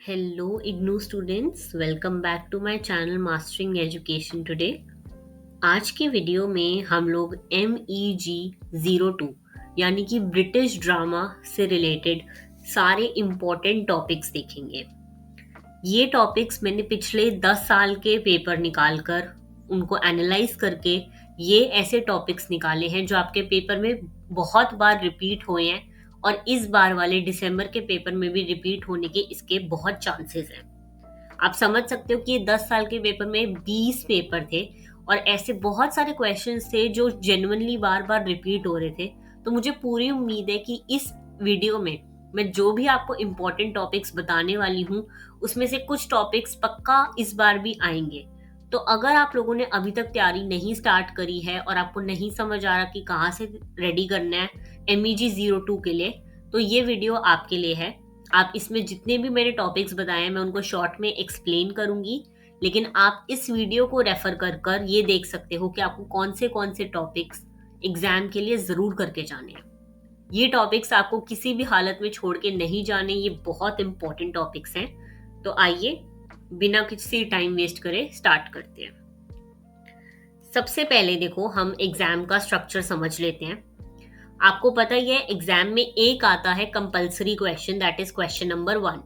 Hello, IGNU students. Welcome back to my channel Mastering Education Today. आज की video में हम लोग MEG 02 यानी कि ब्रिटिश ड्रामा से रिलेटेड सारे इम्पोर्टेंट टॉपिक्स देखेंगे। ये टॉपिक्स मैंने पिछले 10 साल के पेपर निकाल कर उनको एनालाइज करके ये ऐसे टॉपिक्स निकाले हैं जो आपके पेपर में बहुत बार रिपीट हुए हैं और इस बार वाले दिसंबर के पेपर में भी रिपीट होने के इसके बहुत चांसेस हैं। आप समझ सकते हो कि ये 10 साल के पेपर में 20 पेपर थे और ऐसे बहुत सारे क्वेश्चंस थे जो जेन्युइनली बार बार रिपीट हो रहे थे। तो मुझे पूरी उम्मीद है कि इस वीडियो में मैं जो भी आपको इम्पोर्टेंट टॉपिक्स बताने वाली हूँ उसमें से कुछ टॉपिक्स पक्का इस बार भी आएंगे। तो अगर आप लोगों ने अभी तक तैयारी नहीं स्टार्ट करी है और आपको नहीं समझ आ रहा कि कहाँ से रेडी करना है MEG 02 के लिए, तो ये वीडियो आपके लिए है। आप इसमें जितने भी मैंने टॉपिक्स बताए हैं मैं उनको शॉर्ट में एक्सप्लेन करूंगी, लेकिन आप इस वीडियो को रेफर कर कर ये देख सकते हो कि आपको कौन से टॉपिक्स एग्जाम के लिए जरूर करके जाने हैं। ये टॉपिक्स आपको किसी भी हालत में छोड़ के नहीं जाने, ये बहुत इंपॉर्टेंट टॉपिक्स हैं। तो आइए बिना किसी टाइम वेस्ट करे स्टार्ट करते हैं। सबसे पहले देखो हम एग्जाम का स्ट्रक्चर समझ लेते हैं। आपको पता ही है एग्जाम में एक आता है compulsory question, that is question number 1।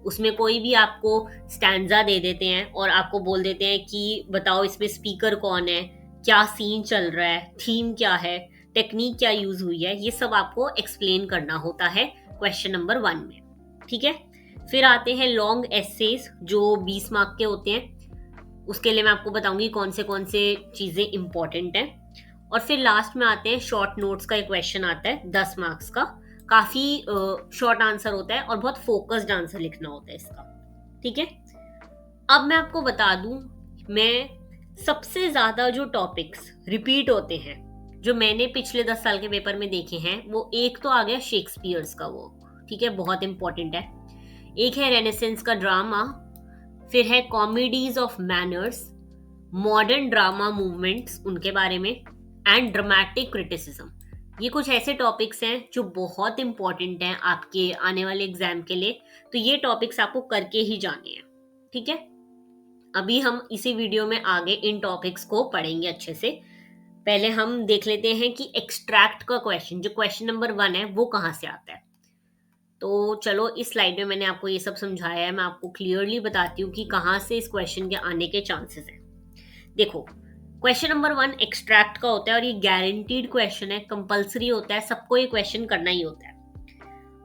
उसमें कोई भी आपको स्टैंजा दे देते हैं और आपको बोल देते हैं कि बताओ इसमें स्पीकर कौन है, क्या सीन चल रहा है, थीम क्या है, टेक्निक क्या यूज हुई है, ये सब आपको एक्सप्लेन करना होता है क्वेश्चन नंबर 1 में। ठीक है, फिर आते हैं लॉन्ग एसेज जो 20 मार्क के होते हैं। उसके लिए मैं आपको बताऊंगी कौन से चीजें इंपॉर्टेंट हैं। और फिर लास्ट में आते हैं शॉर्ट नोट्स का एक क्वेश्चन आता है 10 मार्क्स का। काफी शॉर्ट आंसर होता है और बहुत फोकस्ड आंसर लिखना होता है इसका। ठीक है, अब मैं आपको बता दूं, मैं सबसे ज्यादा जो टॉपिक्स रिपीट होते हैं जो मैंने पिछले 10 साल के पेपर में देखे हैं, वो एक तो आ गया शेक्सपियर्स का वर्क। ठीक है, बहुत इंपॉर्टेंट है। एक है रेनेसेंस का ड्रामा, फिर है comedies of manners, modern drama movements उनके बारे में, एंड ड्रामेटिक क्रिटिसिज्म। ये कुछ ऐसे टॉपिक्स हैं जो बहुत इंपॉर्टेंट हैं आपके आने वाले एग्जाम के लिए। तो ये टॉपिक्स आपको करके ही जाने हैं। ठीक है, अभी हम इसी वीडियो में आगे इन टॉपिक्स को पढ़ेंगे अच्छे से। पहले हम देख लेते हैं कि एक्सट्रैक्ट का क्वेश्चन, जो क्वेश्चन नंबर 1 है, वो कहाँ से आता है। तो चलो, इस स्लाइड में मैंने आपको ये सब समझाया है। मैं आपको क्लियरली बताती हूँ कि कहाँ से इस क्वेश्चन के आने के चांसेस हैं। देखो, क्वेश्चन नंबर 1 एक्सट्रैक्ट का होता है और ये गारंटीड क्वेश्चन है, कंपलसरी होता है, सबको ये क्वेश्चन करना ही होता है।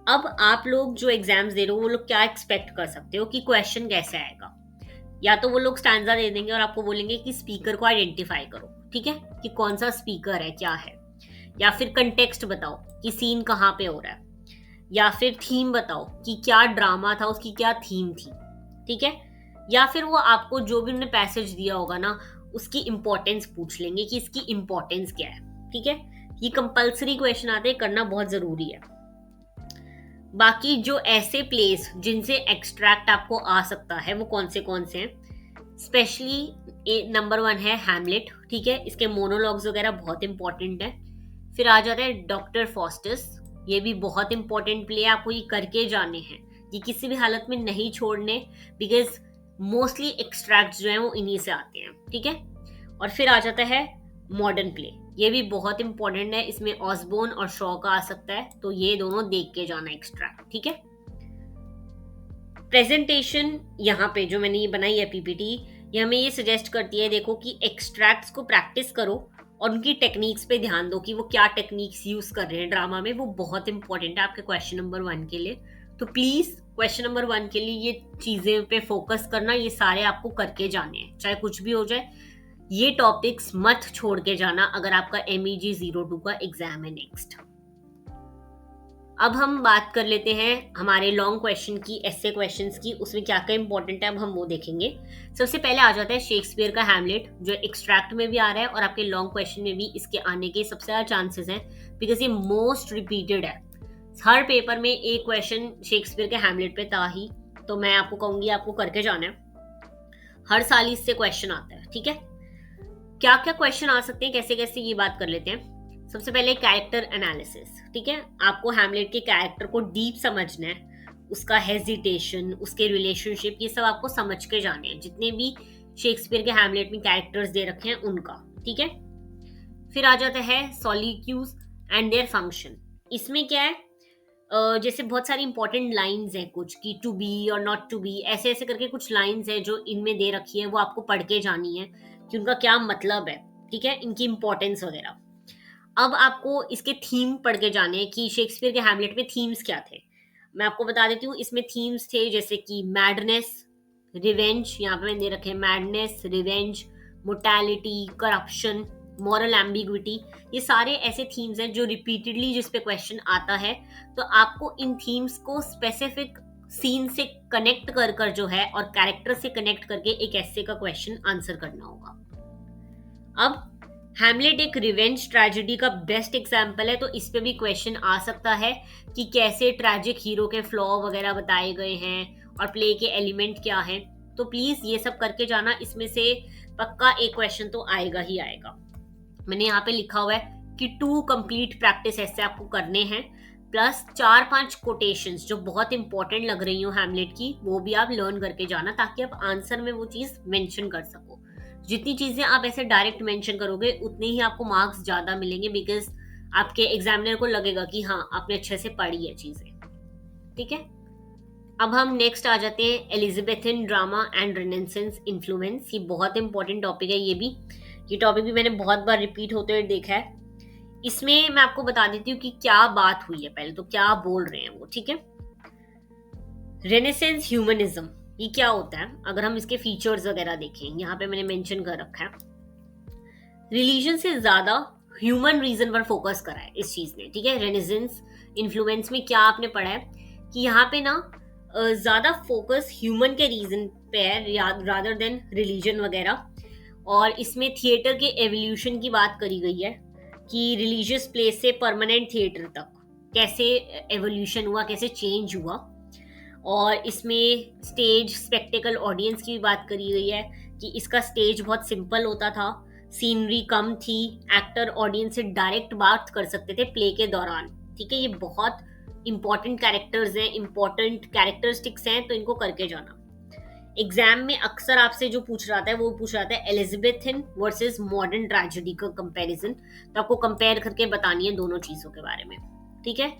अब आप लोग जो एग्जाम्स दे रहे हो वो लोग क्या एक्सपेक्ट कर सकते हो कि क्वेश्चन कैसे आएगा। या तो वो लोग स्टैंजा दे देंगे और आपको बोलेंगे कि स्पीकर को आइडेंटिफाई करो। ठीक है, कि कौन सा स्पीकर है, क्या है। या फिर कंटेक्स्ट बताओ कि सीन कहाँ पे हो रहा है। या फिर थीम बताओ कि क्या ड्रामा था, उसकी क्या थीम थी। ठीक है, या फिर वो आपको जो भी उन्होंने पैसेज दिया होगा ना, उसकी इंपॉर्टेंस पूछ लेंगे कि इसकी इंपॉर्टेंस क्या है। ठीक है, ये कंपलसरी क्वेश्चन आते हैं, करना बहुत जरूरी है। बाकी जो ऐसे प्लेस जिनसे एक्सट्रैक्ट आपको आ सकता है वो कौन से हैं। स्पेशली नंबर 1 है हैमलेट। ठीक है, इसके मोनोलॉग्स वगैरह बहुत इंपॉर्टेंट है। फिर आ जाता है डॉक्टर फॉस्टस, ये भी बहुत इंपॉर्टेंट प्ले है, आपको ये करके जाने हैं, ये किसी भी हालत में नहीं छोड़ने, बिकॉज मोस्टली एक्सट्रैक्ट जो है वो इन्हीं से आते हैं। ठीक है, और फिर आ जाता है मॉडर्न प्ले, ये भी बहुत इंपॉर्टेंट है, इसमें ऑसबोर्न और शॉ का आ सकता है, तो ये दोनों देख के जाना एक्सट्रैक्ट। ठीक है, प्रेजेंटेशन यहाँ पे जो मैंने ये बनाई है पीपीटी, ये हमें ये सजेस्ट करती है, देखो कि एक्सट्रैक्ट्स को प्रैक्टिस करो और उनकी टेक्निक्स पे ध्यान दो कि वो क्या टेक्निक्स यूज कर रहे हैं ड्रामा में, वो बहुत इंपॉर्टेंट है आपके क्वेश्चन नंबर 1 के लिए। तो प्लीज क्वेश्चन नंबर 1 के लिए ये चीजें पे फोकस करना, ये सारे आपको करके जाने हैं, चाहे कुछ भी हो जाए। ये टॉपिक्स मत छोड़ के जाना अगर आपका MEG 02 का एग्जाम है नेक्स्ट। अब हम बात कर लेते हैं हमारे लॉन्ग क्वेश्चन की, ऐसे क्वेश्चंस की, उसमें क्या क्या इंपॉर्टेंट है अब हम वो देखेंगे। सबसे पहले आ जाता है शेक्सपियर का हैमलेट, जो एक्सट्रैक्ट में भी आ रहा है और आपके लॉन्ग क्वेश्चन में भी इसके आने के सबसे ज्यादा चांसेस हैं, बिकॉज ये मोस्ट रिपीटेड है। हर पेपर में एक क्वेश्चन शेक्सपियर के हैमलेट पे था ही, तो मैं आपको कहूंगी आपको करके जाना है। हर साल इससे क्वेश्चन आता है। ठीक है, क्या क्या क्वेश्चन आ सकते हैं, कैसे कैसे, ये बात कर लेते हैं। सबसे पहले कैरेक्टर एनालिसिस। ठीक है, आपको हैमलेट के कैरेक्टर को डीप समझना है, उसका हेजिटेशन, उसके रिलेशनशिप, ये सब आपको समझ के जाने हैं, जितने भी शेक्सपियर के हैमलेट में कैरेक्टर्स दे रखे हैं उनका। ठीक है, फिर आ जाता है सॉलिक्यूज एंड देयर फंक्शन। इसमें क्या है, जैसे बहुत सारी इंपॉर्टेंट लाइंस हैं कुछ, कि टू बी और नॉट टू बी, ऐसे ऐसे करके कुछ लाइंस है जो इनमें दे रखी है, वो आपको पढ़ के जानी है कि उनका क्या मतलब है। ठीक है, इनकी इंपॉर्टेंस वगैरह। अब आपको इसके थीम पढ़ के जाने हैं कि शेक्सपियर के हैमलेट में थीम्स क्या थे। मैं आपको बता देती हूँ, इसमें थीम्स थे जैसे कि मैडनेस, रिवेंज, यहाँ पे मैंने दे रखे हैं madness, revenge, mortality, corruption, moral ambiguity. ये सारे ऐसे थीम्स हैं जो रिपीटेडली जिस पे क्वेश्चन आता है, तो आपको इन थीम्स को स्पेसिफिक सीन से कनेक्ट कर कर जो है, और कैरेक्टर से कनेक्ट करके एक ऐसे का क्वेश्चन आंसर करना होगा। अब हैमलेट एक रिवेंज ट्रेजेडी का बेस्ट एग्जाम्पल है, तो इस पे भी क्वेश्चन आ सकता है कि कैसे ट्रैजिक हीरो के फ्लॉ वगैरह बताए गए हैं और प्ले के एलिमेंट क्या हैं। तो प्लीज ये सब करके जाना, इसमें से पक्का एक क्वेश्चन तो आएगा ही आएगा। मैंने यहाँ पे लिखा हुआ है कि 2 कंप्लीट प्रैक्टिस ऐसे आपको करने हैं, प्लस 4-5 कोटेशंस जो बहुत इंपॉर्टेंट लग रही हो हैमलेट की, वो भी आप लर्न करके जाना, ताकि आप आंसर में वो चीज मेंशन कर सको। जितनी चीजें आप ऐसे डायरेक्ट मेंशन करोगे उतने ही आपको मार्क्स ज्यादा मिलेंगे, बिकॉज आपके एग्जामिनर को लगेगा कि हाँ आपने अच्छे से पढ़ी है चीजें। ठीक है, अब हम नेक्स्ट आ जाते हैं Elizabethan drama and renaissance influence. ये बहुत इंपॉर्टेंट टॉपिक है, ये टॉपिक भी मैंने बहुत बार रिपीट होते हुए देखा है। इसमें मैं आपको बता देती हूँ कि क्या बात हुई है, पहले तो क्या बोल रहे हैं वो। ठीक है, रेनेसेंस ह्यूमनिज्म ये क्या होता है, अगर हम इसके फीचर्स वगैरह देखें, यहाँ पे मैंने मेंशन कर रखा है, रिलीजन से ज्यादा ह्यूमन रीजन पर फोकस करा है इस चीज ने। ठीक है, रेनेसेंस इन्फ्लुएंस में क्या आपने पढ़ा है कि यहाँ पे ना ज्यादा फोकस ह्यूमन के रीजन पे है रादर देन रिलीजन वगैरह। और इसमें थिएटर के एवोल्यूशन की बात करी गई है कि रिलीजियस प्लेस से परमानेंट थिएटर तक कैसे एवोल्यूशन हुआ, कैसे चेंज हुआ। और इसमें स्टेज स्पेक्टेकल ऑडियंस की भी बात करी गई है कि इसका स्टेज बहुत सिंपल होता था, सीनरी कम थी, एक्टर ऑडियंस से डायरेक्ट बात कर सकते थे प्ले के दौरान। ठीक है, ये बहुत इंपॉर्टेंट कैरेक्टर्स हैं, इंपॉर्टेंट कैरेक्टरिस्टिक्स हैं, तो इनको करके जाना। एग्जाम में अक्सर आपसे जो पूछ रहा था वो पूछ रहा था एलिजाबेथन वर्सेस मॉडर्न ट्रेजेडी का कंपैरिजन, तो आपको कंपेयर करके बतानी है दोनों चीजों के बारे में। ठीक है,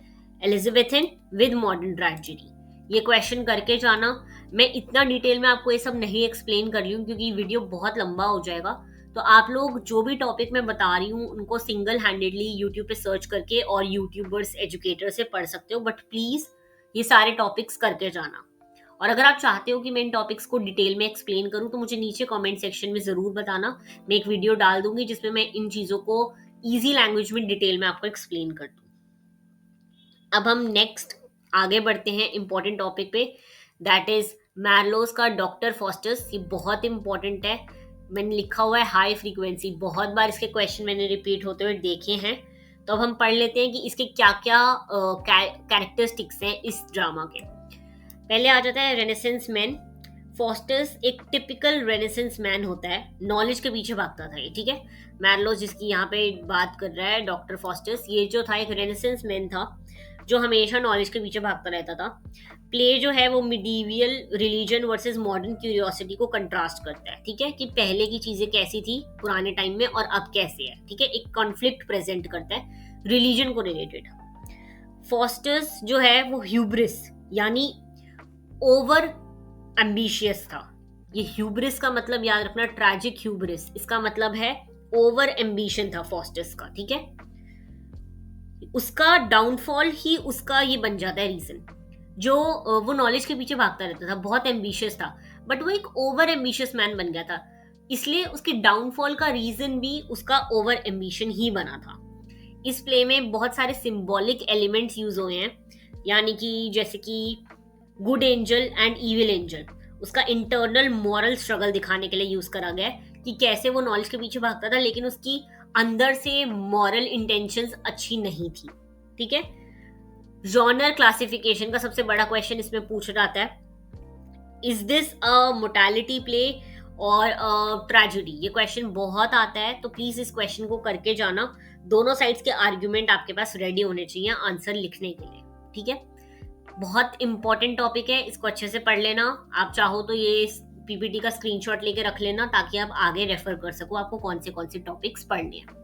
एलिजाबेथन विद मॉडर्न ट्रेजेडी, ये क्वेश्चन करके जाना। मैं इतना डिटेल में आपको ये सब नहीं एक्सप्लेन कर रही हूँ क्योंकि वीडियो बहुत लंबा हो जाएगा, तो आप लोग जो भी टॉपिक मैं बता रही हूँ उनको सिंगल हैंडेडली यूट्यूब पे सर्च करके और यूट्यूबर्स एजुकेटर से पढ़ सकते हो, बट प्लीज ये सारे टॉपिक्स करके जाना। और अगर आप चाहते हो कि मैं इन टॉपिक्स को डिटेल में एक्सप्लेन करूं तो मुझे नीचे कमेंट सेक्शन में जरूर बताना, मैं एक वीडियो डाल दूंगी जिसमें मैं इन चीजों को इजी लैंग्वेज में डिटेल में आपको एक्सप्लेन कर दूं। अब हम नेक्स्ट आगे बढ़ते हैं इंपॉर्टेंट टॉपिक पे, दैट इज मैरलोस का डॉक्टर फॉस्टर्स। ये बहुत इंपॉर्टेंट है, मैंने लिखा हुआ है हाई फ्रीक्वेंसी, बहुत बार इसके क्वेश्चन मैंने रिपीट होते हुए देखे हैं। तो अब हम पढ़ लेते हैं कि इसके क्या क्या कैरेक्टरिस्टिक्स हैं इस ड्रामा के। पहले आ जाता है रेनेसेंस मैन। फॉस्टर्स एक टिपिकल रेनेसेंस मैन होता है, नॉलेज के पीछे भागता था ये। ठीक है, मैरलोस जिसकी यहाँ पे बात कर रहा है डॉक्टर फॉस्टर्स, ये जो था एक रेनेसेंस मैन था जो हमेशा नॉलेज के पीछे भागता रहता था। प्ले जो है वो medieval religion versus modern curiosity को कंट्रास्ट करता है। ठीक है, कि पहले की चीजें कैसी थी पुराने टाइम में और अब कैसे है। ठीक है, एक कॉन्फ्लिक्ट प्रेजेंट करता है रिलीजन को रिलेटेड। फॉस्टर्स जो है वो ह्यूब्रिस यानी ओवर एम्बिशियस था। ये ह्यूब्रिस का मतलब याद रखना, ट्रैजिक ह्यूब्रिस, इसका मतलब है ओवर एम्बिशन था फॉस्टर्स का। ठीक है, उसका डाउनफॉल ही उसका ये बन जाता है रीजन, जो वो नॉलेज के पीछे भागता रहता था, बहुत एम्बिशियस था, बट वो एक ओवर एम्बिशियस मैन बन गया था, इसलिए उसके डाउनफॉल का रीजन भी उसका ओवर एम्बिशन ही बना था। इस प्ले में बहुत सारे सिंबॉलिक एलिमेंट्स यूज हुए हैं, यानी कि जैसे कि good angel and evil angel, उसका इंटरनल मॉरल स्ट्रगल दिखाने के लिए यूज करा गया है कि कैसे वो नॉलेज के पीछे भागता था लेकिन उसकी अंदर से मॉरल इंटेंशंस अच्छी नहीं थी। ठीक है, जॉनर क्लासिफिकेशन का सबसे बड़ा क्वेश्चन इसमें पूछा जाता है, is this a mortality play और ट्रेजेडी। ये क्वेश्चन बहुत आता है, तो प्लीज इस क्वेश्चन को करके जाना। दोनों साइड्स के आर्ग्यूमेंट आपके पास रेडी होने चाहिए आंसर लिखने के लिए। ठीक है, बहुत इंपॉर्टेंट टॉपिक है, इसको अच्छे से पढ़ लेना। आप चाहो तो ये पीपीटी का स्क्रीनशॉट लेके रख लेना ताकि आप आगे रेफर कर सको आपको कौन से टॉपिक्स पढ़ने हैं।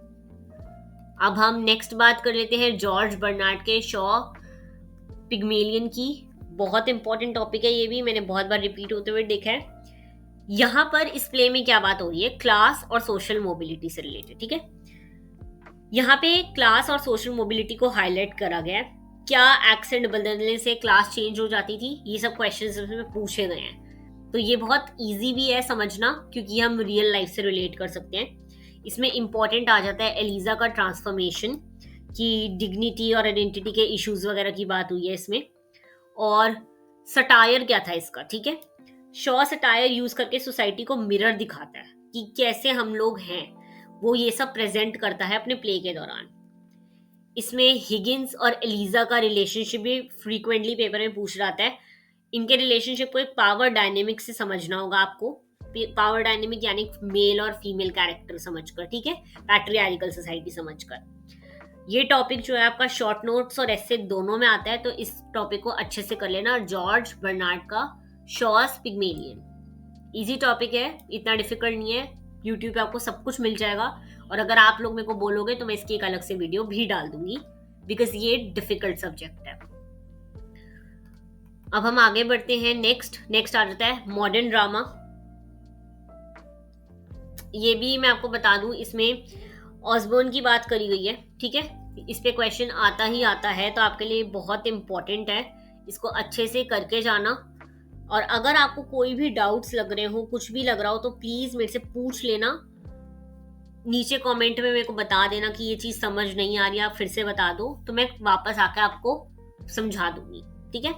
अब हम नेक्स्ट बात कर लेते हैं जॉर्ज बर्नार्ड के शॉ पिग्मेलियन की। बहुत इंपॉर्टेंट टॉपिक है ये भी, मैंने बहुत बार रिपीट होते हुए देखा है। यहाँ पर इस प्ले में क्या बात हो रही है, क्लास और सोशल मोबिलिटी से रिलेटेड। ठीक है, यहाँ पे क्लास और सोशल मोबिलिटी को हाईलाइट करा गया है। क्या एक्सेंट बदलने से क्लास चेंज हो जाती थी, ये सब क्वेश्चंस इसमें पूछे गए हैं। तो ये बहुत इजी भी है समझना, क्योंकि हम रियल लाइफ से रिलेट कर सकते हैं। इसमें इंपॉर्टेंट आ जाता है एलिजा का ट्रांसफॉर्मेशन, की डिग्निटी और आइडेंटिटी के इश्यूज वगैरह की बात हुई है इसमें। और सटायर क्या था इसका, ठीक है। शॉ सटायर यूज करके सोसाइटी को मिरर दिखाता है कि कैसे हम लोग हैं, वो ये सब प्रेजेंट करता है अपने प्ले के दौरान। इसमें हिगिंस और एलिजा का रिलेशनशिप भी फ्रीक्वेंटली पेपर में पूछ रहा है। इनके रिलेशनशिप को एक पावर डायनेमिक से समझना होगा आपको। पावर डायनेमिक यानी मेल और फीमेल कैरेक्टर समझकर, ठीक है, पैट्रियार्कल सोसाइटी समझकर। ये टॉपिक जो है आपका शॉर्ट नोट्स और ऐसे दोनों में आता है, तो इस टॉपिक को अच्छे से कर लेना। जॉर्ज बर्नार्ड का शॉस पिग्मेलियन इजी टॉपिक है, इतना डिफिकल्ट नहीं है। यूट्यूब पे आपको सब कुछ मिल जाएगा, और अगर आप लोग मेरे को बोलोगे तो मैं इसकी एक अलग से वीडियो भी डाल दूंगी, बिकॉज ये डिफिकल्ट सब्जेक्ट है। अब हम आगे बढ़ते हैं। नेक्स्ट आ जाता है मॉडर्न ड्रामा। ये भी मैं आपको बता दूं, इसमें ऑसबोर्न की बात करी गई है, ठीक है। इस पे क्वेश्चन आता ही आता है, तो आपके लिए बहुत इंपॉर्टेंट है, इसको अच्छे से करके जाना। और अगर आपको कोई भी डाउट्स लग रहे हो, कुछ भी लग रहा हो, तो प्लीज मेरे से पूछ लेना। नीचे कमेंट में मेरे को बता देना कि ये चीज समझ नहीं आ रही, आप फिर से बता दो, तो मैं वापस आकर आपको समझा दूंगी, ठीक है।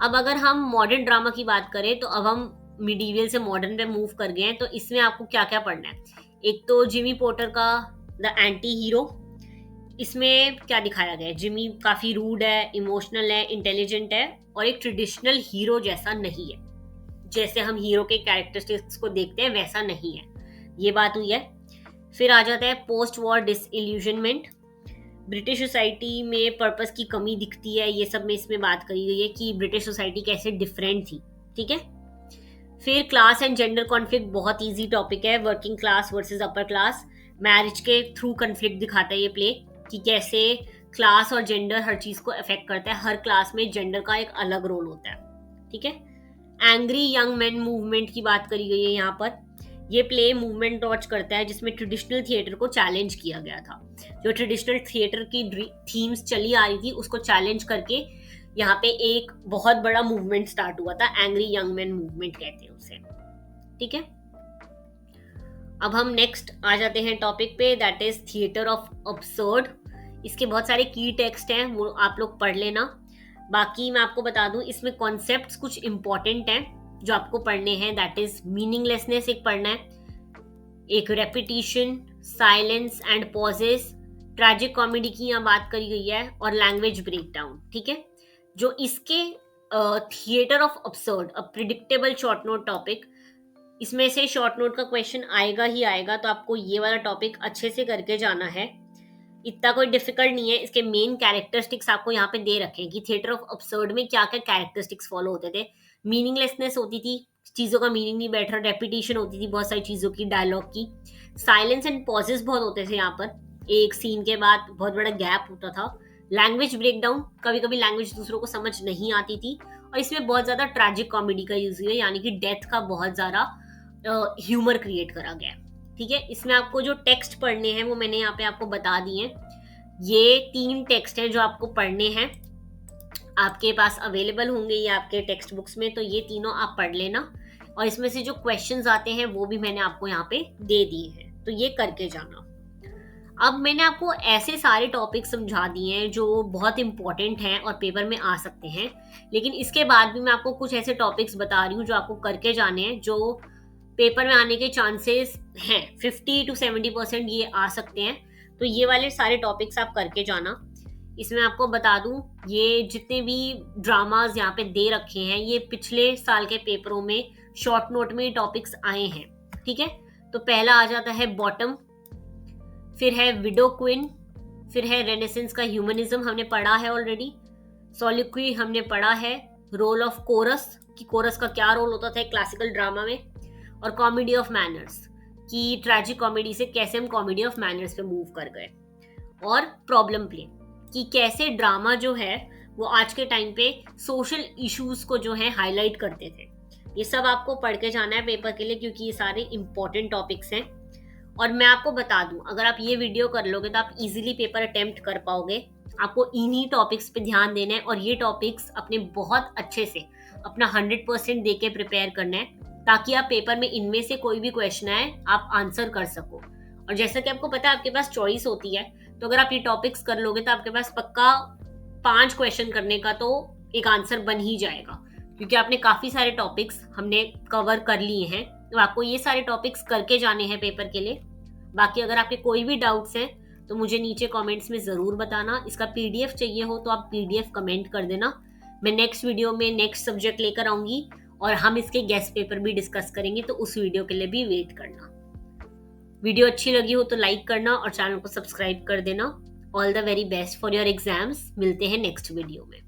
अब अगर हम मॉडर्न ड्रामा की बात करें, तो अब हम मिडीवियल से मॉडर्न पे मूव कर गए हैं। तो इसमें आपको क्या क्या पढ़ना है, एक तो जिमी पोर्टर का द एंटी हीरो। इसमें क्या दिखाया गया है, जिमी काफी रूड है, इमोशनल है, इंटेलिजेंट है, और एक ट्रेडिशनल हीरो जैसा नहीं है। जैसे हम हीरो के कैरेक्टरिस्टिक्स को देखते हैं वैसा नहीं है, ये बात हुई है। फिर आ जाता है post war disillusionment. British society में पर्पस की कमी दिखती है, ये सब में इसमें बात करी गई है कि ब्रिटिश सोसाइटी कैसे डिफरेंट थी, ठीक है। फिर क्लास एंड जेंडर कॉन्फ्लिक्ट, बहुत इजी टॉपिक है, working class versus upper class. Marriage के थ्रू कॉन्फ्लिक्ट दिखाता है ये प्ले, कि कैसे क्लास और जेंडर हर चीज को अफेक्ट करता है। हर क्लास में जेंडर का एक अलग रोल होता है, ठीक है। एंग्री यंग मैन मूवमेंट की बात करी गई है यहाँ पर। ये प्ले मूवमेंट टॉर्च करता है जिसमें ट्रेडिशनल थिएटर को चैलेंज किया गया था। जो ट्रेडिशनल थिएटर की थीम्स चली आ रही थी उसको चैलेंज करके यहाँ पे एक बहुत बड़ा मूवमेंट स्टार्ट हुआ था, एंग्री यंग मैन मूवमेंट कहते हैं उसे, ठीक है। अब हम नेक्स्ट आ जाते हैं टॉपिक पे, that is theatre of absurd. इसके बहुत सारे की टेक्स्ट हैं, वो आप लोग पढ़ लेना। बाकी मैं आपको बता दूं, इसमें कॉन्सेप्ट्स कुछ इंपॉर्टेंट हैं जो आपको पढ़ने हैं, दैट इज मीनिंगलेसनेस एक पढ़ना है, एक repetition, silence and pauses, tragic comedy की यहाँ बात करी गई है, और लैंग्वेज ब्रेकडाउन, ठीक है। जो इसके theatre of absurd, a predictable short note topic, इसमें से शॉर्ट नोट का क्वेश्चन आएगा ही आएगा, तो आपको ये वाला टॉपिक अच्छे से करके जाना है। इतना कोई डिफिकल्ट नहीं है। इसके मेन कैरेक्टरिस्टिक्स आपको यहाँ पे दे रखे हैं कि थिएटर ऑफ अब्सर्ड में क्या क्या कैरेक्टरिस्टिक्स फॉलो होते थे। मीनिंगलेसनेस होती थी, चीजों का मीनिंग नहीं बैठ रहा, रेपिटेशन होती थी बहुत सारी चीजों की, डायलॉग की, साइलेंस एंड पॉजेस बहुत होते थे यहाँ पर, एक सीन के बाद बहुत बड़ा गैप होता था, लैंग्वेज ब्रेकडाउन, कभी कभी लैंग्वेज दूसरों को समझ नहीं आती थी, और इसमें बहुत ज्यादा ट्रैजिक कॉमेडी का यूज हुआ, यानी कि डेथ का बहुत ज्यादा ह्यूमर क्रिएट करा गया, ठीक है। इसमें आपको जो टेक्स्ट पढ़ने हैं वो मैंने यहाँ पे आपको बता दिए। ये 3 टेक्स्ट हैं जो आपको पढ़ने हैं, आपके पास अवेलेबल होंगे ये आपके टेक्स्ट बुक्स में, तो ये तीनों आप पढ़ लेना। और इसमें से जो क्वेश्चंस आते हैं वो भी मैंने आपको यहाँ पे दे दिए हैं, तो ये करके जाना। अब मैंने आपको ऐसे सारे टॉपिक समझा दिए हैं जो बहुत इंपॉर्टेंट हैं और पेपर में आ सकते हैं, लेकिन इसके बाद भी मैं आपको कुछ ऐसे टॉपिक्स बता रही हूँ जो आपको करके जाने हैं, जो पेपर में आने के चांसेस हैं 50 to 70% ये आ सकते हैं। तो ये वाले सारे टॉपिक्स आप करके जाना। इसमें आपको बता दूं, ये जितने भी ड्रामाज यहाँ पे दे रखे हैं ये पिछले साल के पेपरों में शॉर्ट नोट में टॉपिक्स आए हैं, ठीक है। तो पहला आ जाता है बॉटम, फिर है विडो क्वीन, फिर है रेनेसेंस का ह्यूमनिज्म, हमने पढ़ा है ऑलरेडी, सॉलिक्वी हमने पढ़ा है, रोल ऑफ कोरस कि कोरस का क्या रोल होता था एक क्लासिकल ड्रामा में, और कॉमेडी ऑफ मैनर्स कि ट्रेजिक कॉमेडी से कैसे हम कॉमेडी ऑफ मैनर्स पे मूव कर गए, और प्रॉब्लम प्ले कि कैसे ड्रामा जो है वो आज के टाइम पे सोशल इश्यूज को जो है हाईलाइट करते थे। ये सब आपको पढ़ के जाना है पेपर के लिए, क्योंकि ये सारे इंपॉर्टेंट टॉपिक्स हैं। और मैं आपको बता दूं, अगर आप ये वीडियो कर लोगे तो आप इजीली पेपर अटेम्प्ट कर पाओगे। आपको इन्हीं टॉपिक्स पे ध्यान देना है और ये टॉपिक्स अपने बहुत अच्छे से अपना 100% दे के प्रिपेयर करना है, ताकि आप पेपर में इनमें से कोई भी क्वेश्चन आए आप आंसर कर सको। और जैसा कि आपको पता है आपके पास चॉइस होती है, तो अगर आप ये टॉपिक्स कर लोगे तो आपके पास पक्का 5 क्वेश्चन करने का तो एक आंसर बन ही जाएगा, क्योंकि आपने काफी सारे टॉपिक्स हमने कवर कर लिए हैं। तो आपको ये सारे टॉपिक्स करके जाने हैं पेपर के लिए। बाकी अगर आपके कोई भी डाउट्स हैं तो मुझे नीचे कमेंट्स में ज़रूर बताना। इसका पीडीएफ चाहिए हो तो आप पीडीएफ कमेंट कर देना। मैं नेक्स्ट वीडियो में नेक्स्ट सब्जेक्ट लेकर आऊंगी और हम इसके गेस्ट पेपर भी डिस्कस करेंगे, तो उस वीडियो के लिए भी वेट करना। वीडियो अच्छी लगी हो तो लाइक करना और चैनल को सब्सक्राइब कर देना। All the very best for your exams. मिलते हैं नेक्स्ट वीडियो में।